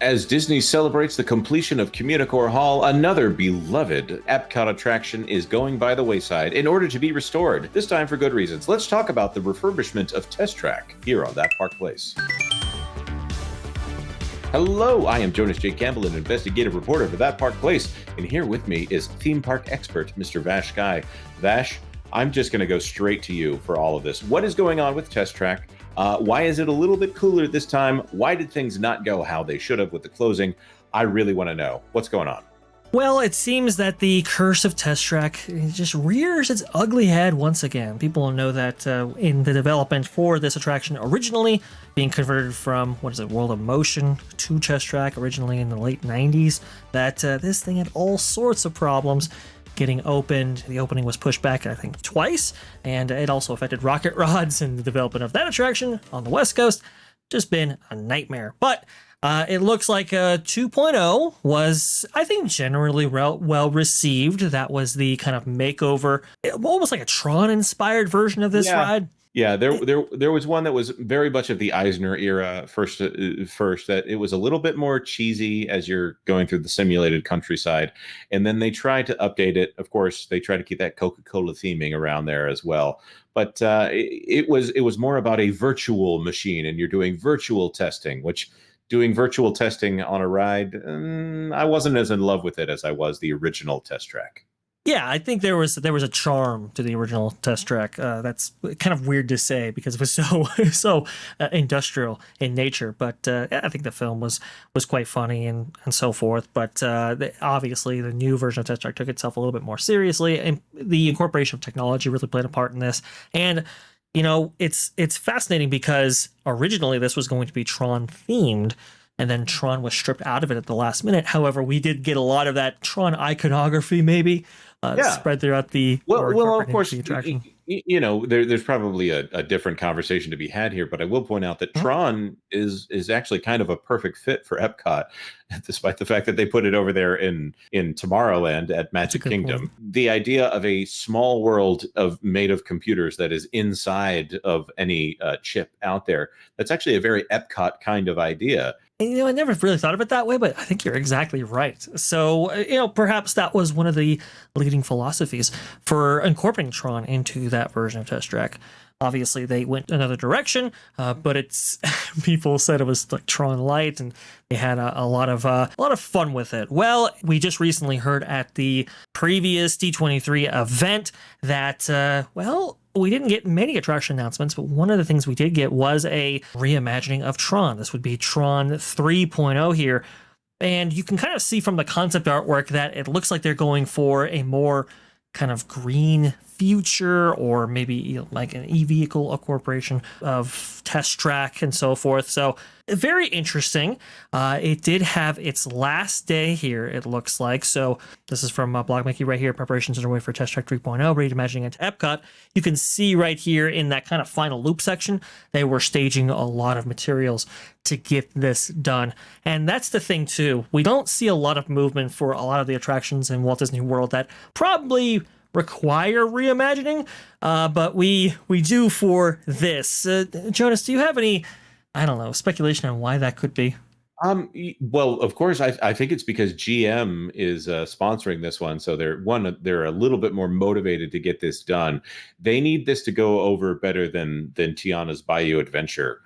As Disney celebrates the completion of Communicore Hall, another beloved EPCOT attraction is going by the wayside in order to be restored, this time for good reasons. Let's talk about the refurbishment of Test Track here on That Park Place. Hello, I am Jonas J. Campbell, an investigative reporter for That Park Place, and here with me is theme park expert Mr. VashSky. Vash, I'm just going to go straight to you for all of this. What is going on with Test Track? Why is it a little bit cooler this time? Why did things not go how they should have with the closing? I really want to know. What's going on? Well, it seems that the curse of Test Track just rears its ugly head once again. People know that in the development for this attraction, originally being converted from, World of Motion to Test Track, originally in the late 90s, that this thing had all sorts of problems getting opened. The opening was pushed back, I think, twice, and it also affected rocket rods and the development of that attraction on the West Coast. Just been a nightmare. But it looks like 2.0 was, I think, generally well received. That was the kind of makeover, almost like a Tron-inspired version of this ride. Yeah, there was one that was very much of the Eisner era first that it was a little bit more cheesy as you're going through the simulated countryside, and then they tried to update it. Of course, they tried to keep that Coca-Cola theming around there as well. But it was more about a virtual machine, and you're doing virtual testing, which doing virtual testing on a ride, I wasn't as in love with it as I was the original Test Track. Yeah, I think there was a charm to the original Test Track. That's kind of weird to say because it was so industrial in nature. But I think the film was quite funny and so forth. But obviously, the new version of Test Track took itself a little bit more seriously, and the incorporation of technology really played a part in this. And you know, it's fascinating because originally this was going to be Tron themed. And then Tron was stripped out of it at the last minute. However, we did get a lot of that Tron iconography, maybe spread throughout the well, of course, the attraction. You know, there's probably a different conversation to be had here, but I will point out that Tron is actually kind of a perfect fit for EPCOT, despite the fact that they put it over there in Tomorrowland at Magic Kingdom. Point. The idea of a small world made of computers that is inside of any chip out there, that's actually a very EPCOT kind of idea. And, I never really thought of it that way, but I think you're exactly right. So, perhaps that was one of the leading philosophies for incorporating Tron into that version of Test Track. Obviously, they went another direction, but it's people said it was like Tron Light, and they had a lot of fun with it. Well, we just recently heard at the previous D23 event that we didn't get many attraction announcements, but one of the things we did get was a reimagining of Tron. This would be Tron 3.0 here. And you can kind of see from the concept artwork that it looks like they're going for a more kind of green future, or maybe like an e-vehicle incorporation of Test Track and so forth. So very interesting. It did have its last day here, it looks like. So this is from Blog Mickey right here. Preparations underway for Test Track 3.0, reimagining it to EPCOT. You can see right here in that kind of final loop section, they were staging a lot of materials to get this done. And that's the thing too. We don't see a lot of movement for a lot of the attractions in Walt Disney World that probably require reimagining, but we do for this. Jonas, do you have any, speculation on why that could be? Well, of course, I think it's because GM is sponsoring this one, so they're a little bit more motivated to get this done. They need this to go over better than Tiana's Bayou Adventure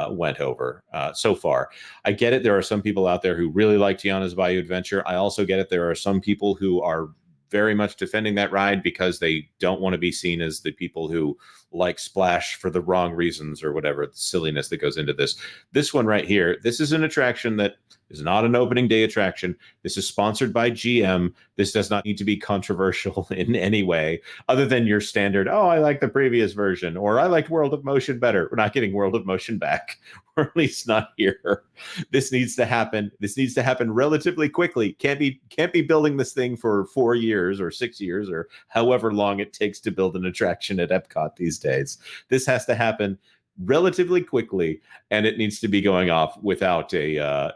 went over so far. I get it. There are some people out there who really like Tiana's Bayou Adventure. I also get it. There are some people who are very much defending that ride because they don't want to be seen as the people who like Splash for the wrong reasons or whatever, the silliness that goes into this. This one right here, this is an attraction that is not an opening day attraction. This is sponsored by GM. This does not need to be controversial in any way other than your standard, oh, I like the previous version, or I liked World of Motion better. We're not getting World of Motion back, or at least not here. This needs to happen. This needs to happen relatively quickly. Can't be building this thing for 4 years or 6 years or however long it takes to build an attraction at EPCOT these days. This has to happen relatively quickly, and it needs to be going off without a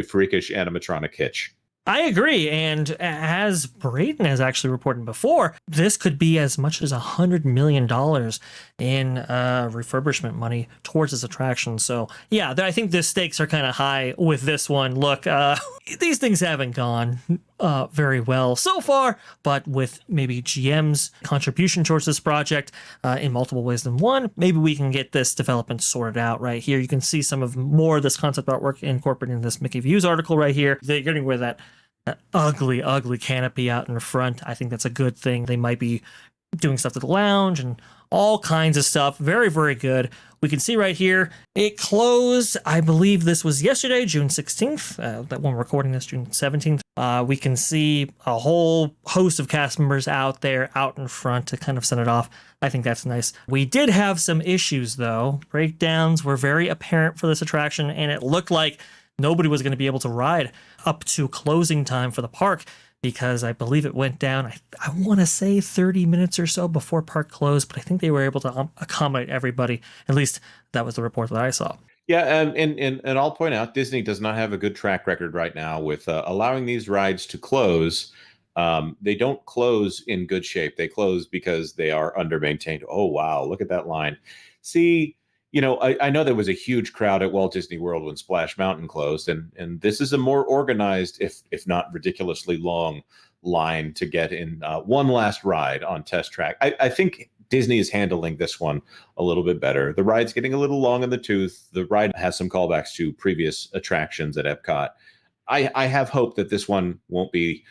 freakish animatronic hitch. I agree. And as Braden has actually reported before, this could be as much as $100 million in refurbishment money towards this attraction. So, yeah, I think the stakes are kind of high with this one. Look, these things haven't gone very well so far, but with maybe GM's contribution towards this project in multiple ways than one, maybe we can get this development sorted out right here. You can see some of more of this concept artwork incorporated in this Mickey Views article right here. They're getting rid of that ugly canopy out in the front. I think that's a good thing. They might be doing stuff to the lounge and all kinds of stuff. Very, very good. We can see right here, it closed, I believe this was yesterday, June 16th, that when we're recording this, June 17th. We can see a whole host of cast members out there, out in front to kind of send it off. I think that's nice. We did have some issues, though. Breakdowns were very apparent for this attraction, and it looked like nobody was going to be able to ride up to closing time for the park, because I believe it went down, I want to say 30 minutes or so before park closed, but I think they were able to accommodate everybody. At least that was the report that I saw. Yeah, and I'll point out, Disney does not have a good track record right now with allowing these rides to close. They don't close in good shape. They close because they are under-maintained. Oh, wow, look at that line. See, I know there was a huge crowd at Walt Disney World when Splash Mountain closed, and this is a more organized, if not ridiculously long, line to get in one last ride on Test Track. I think Disney is handling this one a little bit better. The ride's getting a little long in the tooth. The ride has some callbacks to previous attractions at EPCOT. I have hope that this one won't be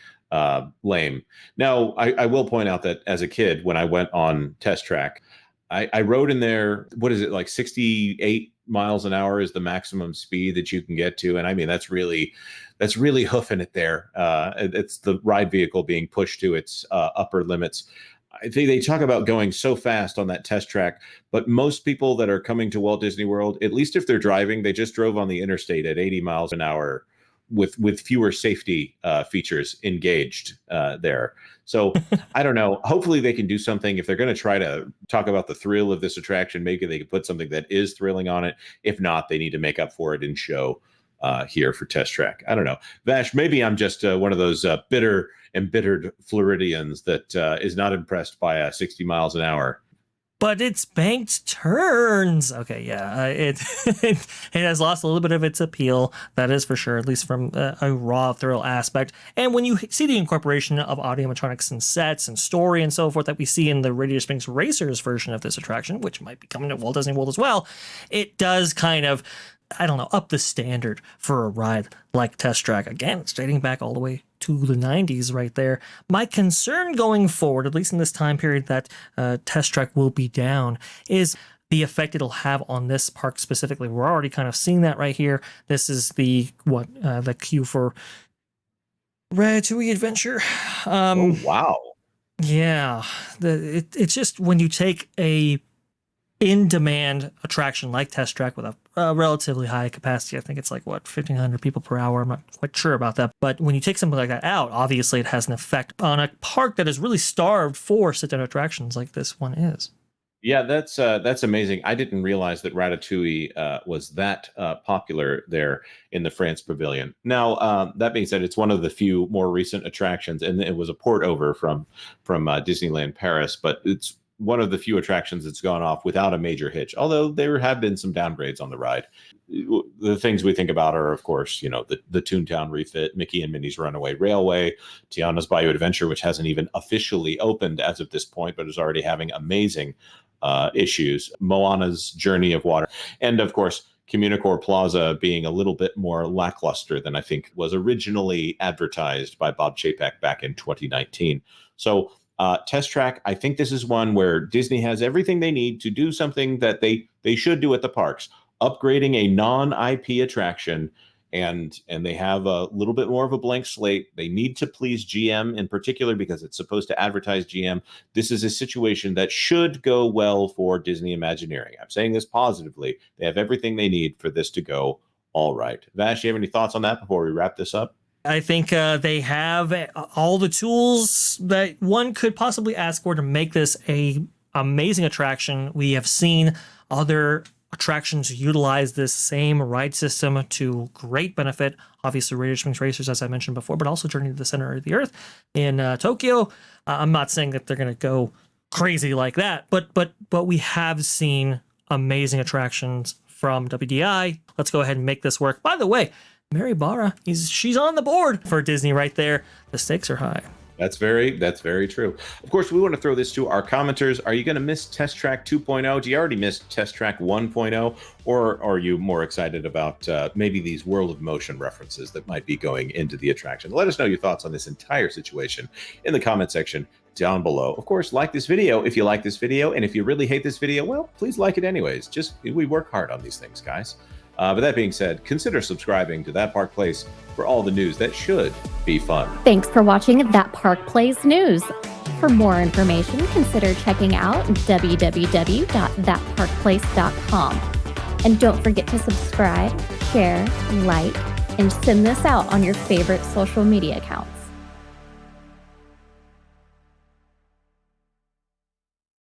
lame. Now, I will point out that as a kid, when I went on Test Track, I rode in there, what is it, like 68 miles an hour is the maximum speed that you can get to. And I mean, that's really hoofing it there. It's the ride vehicle being pushed to its upper limits. I think they talk about going so fast on that Test Track, but most people that are coming to Walt Disney World, at least if they're driving, they just drove on the interstate at 80 miles an hour with fewer safety features engaged there. So I don't know. Hopefully they can do something. If they're going to try to talk about the thrill of this attraction, maybe they could put something that is thrilling on it. If not, they need to make up for it in show here for Test Track. I don't know. Vash, maybe I'm just one of those bitter, embittered Floridians that is not impressed by 60 miles an hour. But it's banked turns. Okay, yeah, it has lost a little bit of its appeal. That is for sure, at least from a raw thrill aspect. And when you see the incorporation of audio animatronics and sets and story and so forth that we see in the Radiator Springs Racers version of this attraction, which might be coming to Walt Disney World as well, it does kind of, I don't know, up the standard for a ride like Test Track. Again, it's dating back all the way to the 90s right there. My concern going forward, at least in this time period that Test Track will be down, is the effect it'll have on this park specifically. We're already kind of seeing that right here. This is the queue for Ratatouille Adventure. Oh, wow. Yeah. It's just when you take a in-demand attraction like Test Track with a relatively high capacity. I think it's like, 1,500 people per hour. I'm not quite sure about that. But when you take something like that out, obviously it has an effect on a park that is really starved for sit-down attractions like this one is. Yeah, that's amazing. I didn't realize that Ratatouille was that popular there in the France Pavilion. Now, that being said, it's one of the few more recent attractions, and it was a port over from Disneyland Paris, but it's one of the few attractions that's gone off without a major hitch, although there have been some downgrades on the ride. The things we think about are, of course, the Toontown refit, Mickey and Minnie's Runaway Railway, Tiana's Bayou Adventure, which hasn't even officially opened as of this point, but is already having amazing issues, Moana's Journey of Water, and, of course, Communicore Plaza being a little bit more lackluster than I think was originally advertised by Bob Chapek back in 2019. So Test Track, I think this is one where Disney has everything they need to do something that they should do at the parks, upgrading a non-IP attraction, and they have a little bit more of a blank slate. They need to please GM in particular because it's supposed to advertise GM. This is a situation that should go well for Disney Imagineering. I'm saying this positively. They have everything they need for this to go all right. Vash, you have any thoughts on that before we wrap this up? I think they have all the tools that one could possibly ask for to make this a amazing attraction. We have seen other attractions utilize this same ride system to great benefit. Obviously, Radiator Springs Racers, as I mentioned before, but also Journey to the Center of the Earth in Tokyo. I'm not saying that they're going to go crazy like that, but we have seen amazing attractions from WDI. Let's go ahead and make this work. By the way, Mary Barra, she's on the board for Disney right there. The stakes are high. That's very true. Of course, we want to throw this to our commenters. Are you going to miss Test Track 2.0? Do you already miss Test Track 1.0? Or are you more excited about maybe these World of Motion references that might be going into the attraction? Let us know your thoughts on this entire situation in the comment section down below. Of course, like this video if you like this video, and if you really hate this video, well, please like it anyways. We work hard on these things, guys. But that being said, consider subscribing to That Park Place for all the news that should be fun. Thanks for watching That Park Place News. For more information, consider checking out www.thatparkplace.com. And don't forget to subscribe, share, like, and send this out on your favorite social media accounts.